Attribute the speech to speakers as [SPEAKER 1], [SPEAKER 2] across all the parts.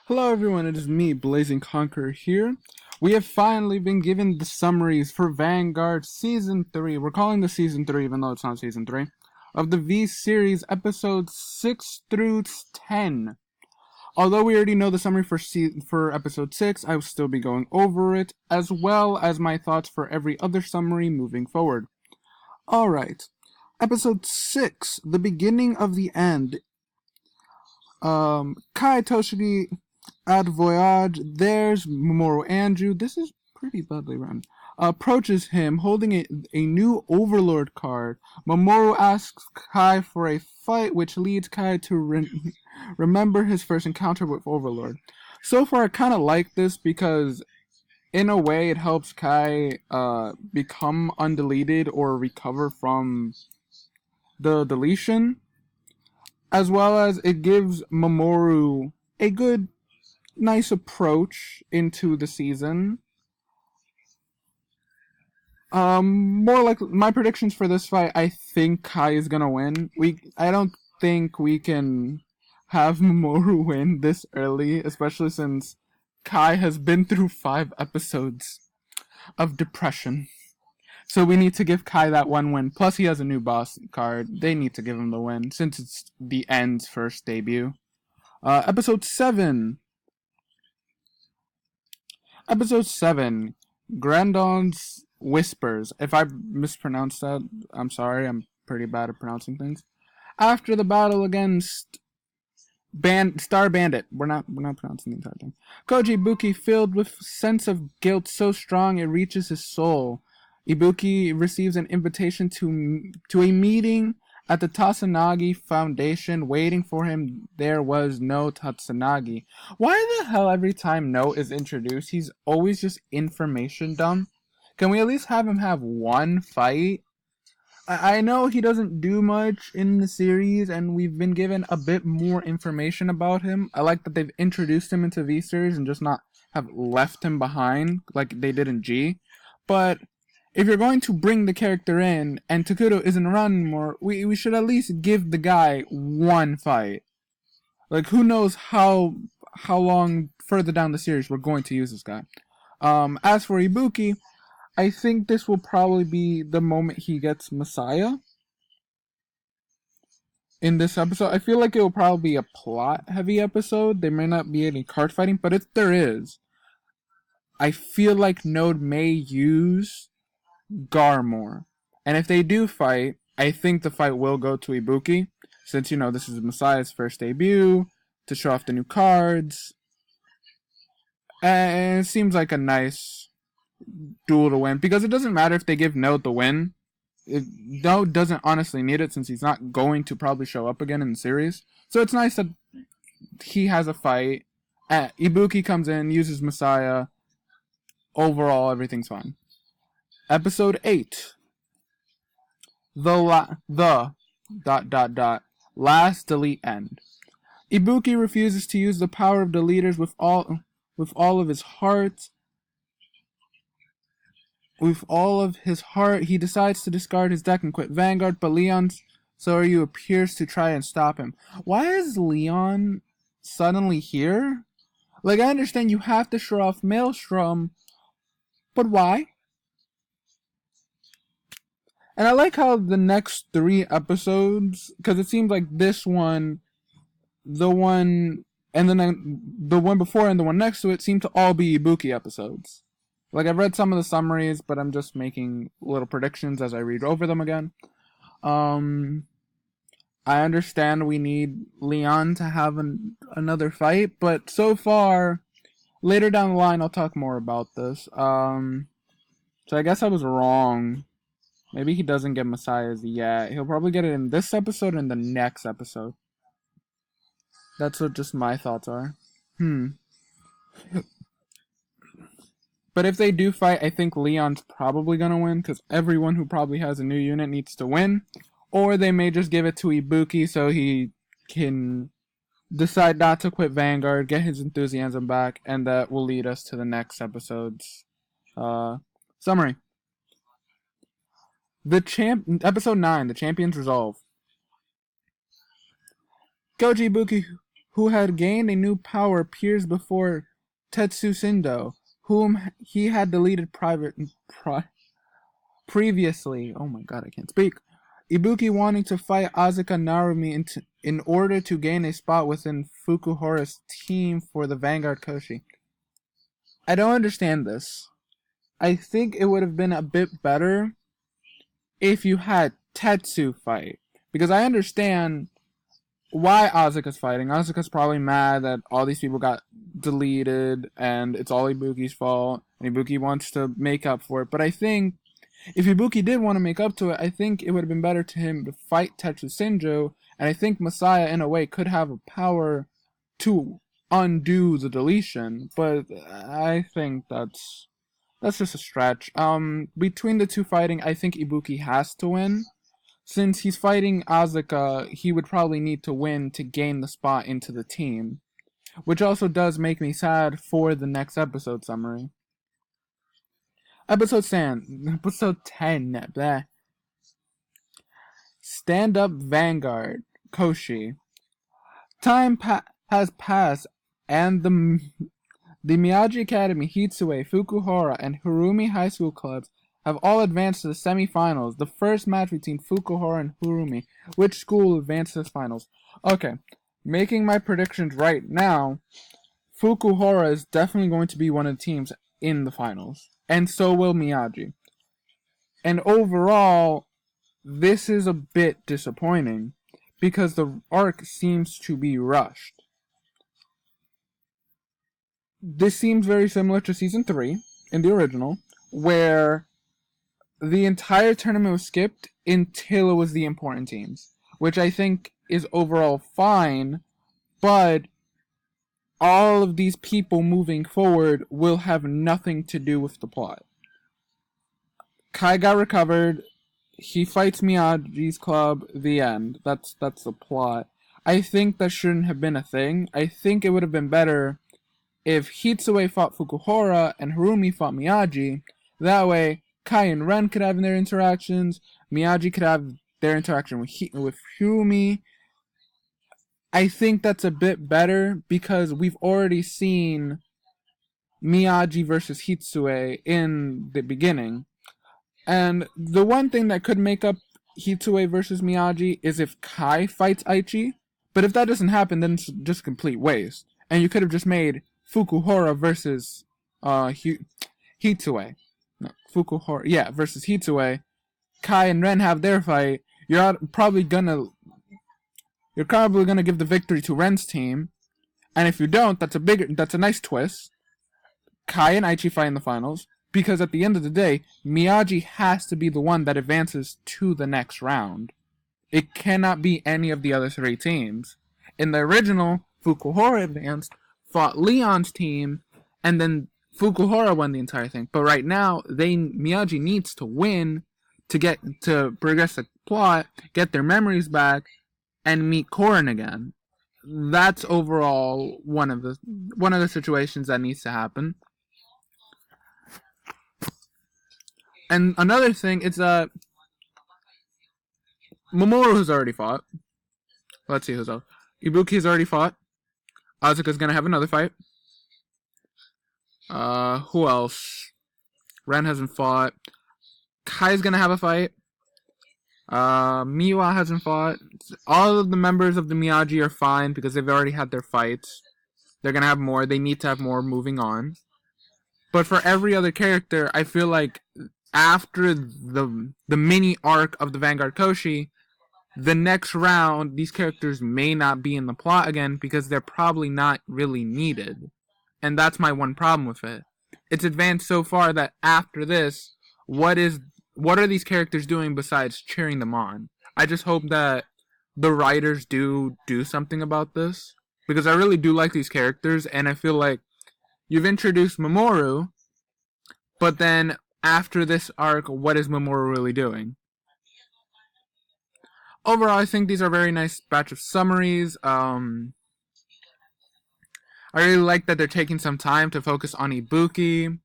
[SPEAKER 1] Hello everyone, it is me, Blazing Conqueror here. We have finally been given the summaries for Vanguard Season 3. We're calling this Season 3 even though it's not Season 3. Of the V Series episodes 6 through 10. Although we already know the summary for episode 6, I will still be going over it, as well as my thoughts for every other summary moving forward. Alright. Episode 6, The Beginning of the End. Kai Toshigi at Voyage, there's Mamoru Andrew. This is pretty badly run. Approaches him holding a new Overlord card. Mamoru asks Kai for a fight, which leads Kai to remember his first encounter with Overlord. So far, I kind of like this because, in a way, it helps Kai become undeleted or recover from the deletion, as well as it gives Mamoru a good, nice approach into the season. More like my predictions for this fight, I think Kai is gonna win. I don't think we can have Mamoru win this early, especially since Kai has been through 5 episodes of depression. So we need to give Kai that one win. Plus he has a new boss card. They need to give him the win since it's the End's first debut. Episode 7. Episode 7. Grandon's Whispers. If I mispronounced that, I'm sorry. I'm pretty bad at pronouncing things. After the battle against Star Bandit. We're not pronouncing the entire thing. Koji Ibuki, filled with sense of guilt so strong it reaches his soul. Ibuki receives an invitation to a meeting at the Tatsunagi Foundation. Waiting for him there was no Tatsunagi. Why the hell every time No is introduced, he's always just information dumb? Can we at least have him have one fight? I know he doesn't do much in the series, and we've been given a bit more information about him. I like that they've introduced him into V-Series and just not have left him behind like they did in G. But if you're going to bring the character in, and Takuto isn't around anymore, we should at least give the guy one fight. Like, who knows how long further down the series we're going to use this guy. As for Ibuki, I think this will probably be the moment he gets Messiah in this episode. I feel like it will probably be a plot-heavy episode. There may not be any card fighting, but if there is, I feel like Node may use Gar more. And if they do fight, I think the fight will go to Ibuki, since, you know, this is Messiah's first debut, to show off the new cards. And it seems like a nice duel to win, because it doesn't matter if they give Node the win. Node doesn't honestly need it since he's not going to probably show up again in the series. So it's nice that he has a fight. Ibuki comes in, uses Messiah. Overall, everything's fine. Episode 8. Last delete end. Ibuki refuses to use the power of deleters with all of his heart. With all of his heart, he decides to discard his deck and quit Vanguard, but Leon Soryu appears to try and stop him. Why is Leon suddenly here? Like, I understand you have to show off Maelstrom, but why? And I like how the next 3 episodes, because it seems like this one, the one, and then the one before and the one next to it seem to all be Ibuki episodes. Like, I've read some of the summaries, but I'm just making little predictions as I read over them again. I understand we need Leon to have another fight, but so far, later down the line, I'll talk more about this. So I guess I was wrong. Maybe he doesn't get Messiah's yet. He'll probably get it in this episode and the next episode. That's what just my thoughts are. But if they do fight, I think Leon's probably going to win, because everyone who probably has a new unit needs to win. Or they may just give it to Ibuki so he can decide not to quit Vanguard, get his enthusiasm back, and that will lead us to the next episode's summary. Episode 9, The Champion's Resolve. Koji Ibuki, who had gained a new power appears before Tetsu Shindo, whom he had deleted previously. Oh my god, I can't speak. Ibuki wanting to fight Asuka Narumi in order to gain a spot within Fukuhara's team for the Vanguard Koshi. I don't understand this. I think it would have been a bit better if you had Tetsu fight. Because I understand why Asuka's fighting. Asuka's probably mad that all these people got deleted and it's all Ibuki's fault. And Ibuki wants to make up for it. But I think if Ibuki did want to make up to it, I think it would have been better to him to fight Tetsu Shinjo. And I think Messiah, in a way, could have a power to undo the deletion. But I think that's just a stretch. Between the two fighting, I think Ibuki has to win. Since he's fighting Asuka, he would probably need to win to gain the spot into the team. Which also does make me sad for the next episode summary. Episode 10. Bleh. Stand Up Vanguard. Koshi. Time has passed and the Miyagi Academy, Hitsue, Fukuhara, and Hirumi High School clubs have all advanced to the semifinals. The first match between Fukuhara and Hirumi. Which school will advance to the finals? Okay, making my predictions right now, Fukuhara is definitely going to be one of the teams in the finals. And so will Miyagi. And overall, this is a bit disappointing because the arc seems to be rushed. This seems very similar to Season 3 in the original, where the entire tournament was skipped until it was the important teams, which I think is overall fine, but all of these people moving forward will have nothing to do with the plot. Kai got recovered, he fights Miyagi's club, the end. That's the plot. I think that shouldn't have been a thing. I think it would have been better if Hitsue fought Fukuhara and Hirumi fought Miyagi. That way, Kai and Ren could have their interactions, Miyagi could have their interaction with Hirumi. I think that's a bit better because we've already seen Miyagi versus Hitsue in the beginning. And the one thing that could make up Hitsue versus Miyagi is if Kai fights Aichi. But if that doesn't happen, then it's just complete waste. And you could have just made Fukuhara versus Hitsue. No, Fukuhara, yeah, versus Hitsue. Kai and Ren have their fight. You're probably gonna give the victory to Ren's team. And if you don't, that's a nice twist. Kai and Aichi fight in the finals. Because at the end of the day, Miyagi has to be the one that advances to the next round. It cannot be any of the other three teams. In the original, Fukuhara advanced, fought Leon's team, and then Fukuhara won the entire thing. But right now, Miyagi needs to win to progress the plot, get their memories back, and meet Korin again. That's overall one of the situations that needs to happen. And another thing is Mamoru has already fought. Let's see who's else. Ibuki's already fought. Asuka's gonna have another fight. Who else? Ren hasn't fought. Kai's gonna have a fight. Miwa hasn't fought. All of the members of the Miyagi are fine because they've already had their fights. They're gonna have more. They need to have more moving on. But for every other character, I feel like after the mini arc of the Vanguard Koshi, the next round, these characters may not be in the plot again because they're probably not really needed. And that's my one problem with it. It's advanced so far that after this, what are these characters doing besides cheering them on? I just hope that the writers do something about this. Because I really do like these characters, and I feel like you've introduced Mamoru, but then after this arc, what is Mamoru really doing? Overall, I think these are a very nice batch of summaries. I really like that they're taking some time to focus on Ibuki.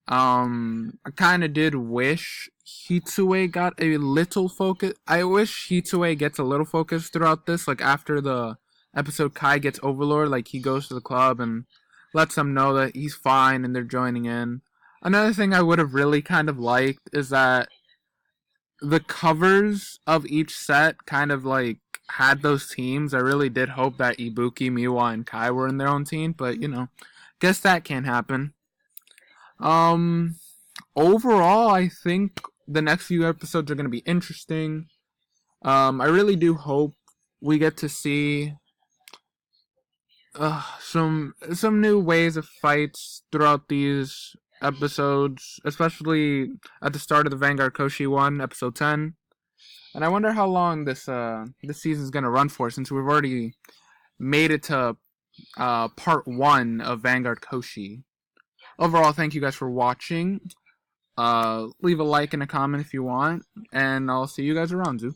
[SPEAKER 1] I kind of did wish Hitsue got a little focus. I wish Hitsue gets a little focus throughout this, like after the episode Kai gets Overlord, like he goes to the club and lets them know that he's fine and they're joining in. Another thing I would have really kind of liked is that the covers of each set kind of like had those teams. I really did hope that Ibuki, Miwa, and Kai were in their own team, but guess that can't happen. Um, Overall, I think the next few episodes are going to be interesting. I really do hope we get to see some new ways of fights throughout these episodes, especially at the start of the Vanguard Koshi one, episode 10. And I wonder how long this season is gonna run for, since we've already made it to part 1 of Vanguard Koshi. Overall, thank you guys for watching. Leave a like and a comment if you want, and I'll see you guys around, Zoo.